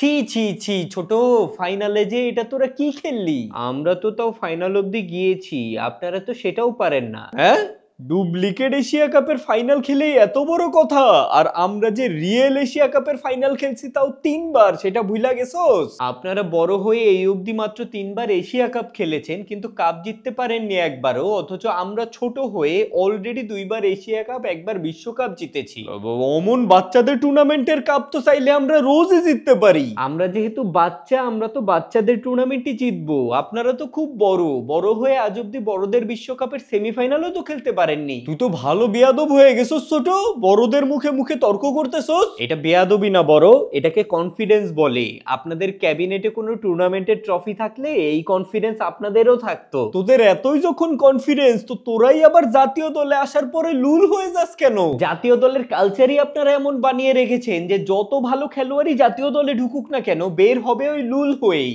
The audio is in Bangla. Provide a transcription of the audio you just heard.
ছি ছি ছি ছোট, ফাইনালে যে এটা তোরা কি খেললি? আমরা তো তাও ফাইনাল অব্দি গিয়েছি, আপনারা তো সেটাও পারেন না। হ্যাঁ, ডুপ্লিকেট এশিয়া কাপের ফাইনাল খেলে এত বড় কথা? আর আমরা যে রিয়েল এশিয়া কাপের ফাইনাল খেলছি তাও 3বার, সেটা ভুলা গেছোস? আপনারা বড় হয়ে এই অবধি মাত্র 3বার এশিয়া কাপ খেলেছেন, কিন্তু কাপ জিততে পারেননি একবারও। অথচ আমরা ছোট হয়ে অলরেডি 2বার এশিয়া কাপ, একবার বিশ্বকাপ জিতেছি। অমন বাচ্চাদের টুর্নামেন্টের কাপ তো চাইলে আমরা রোজই জিততে পারি। আমরা যেহেতু বাচ্চা, আমরা তো বাচ্চাদের টুর্নামেন্টই জিতবো। আপনারা তো খুব বড়, বড় হয়ে আজ অব্দি বড়দের বিশ্বকাপের সেমিফাইনালও তো খেলতে পারেননি। তুই তো ভালো বেয়াদব হয়ে গেছিস ছোট, বড়দের মুখে মুখে তর্ক করতেছস। এটা বেয়াদবি না বড়, এটাকে কনফিডেন্স বলে। আপনাদের ক্যাবিনেটে কোনো টুর্নামেন্টের ট্রফি থাকলে এই কনফিডেন্স আপনাদেরও থাকতো। তোদের এতই যখন কনফিডেন্স, তো তোরাই আবার জাতীয় দলে আসার পরে লুল হয়ে যাস কেন? জাতীয় দলের কালচারই আপনারা এমন বানিয়ে রেখেছেন যে যত ভালো খেলোয়াড়ই জাতীয় দলে ঢুকুক না কেন, বের হবে ওই লুল হয়েই।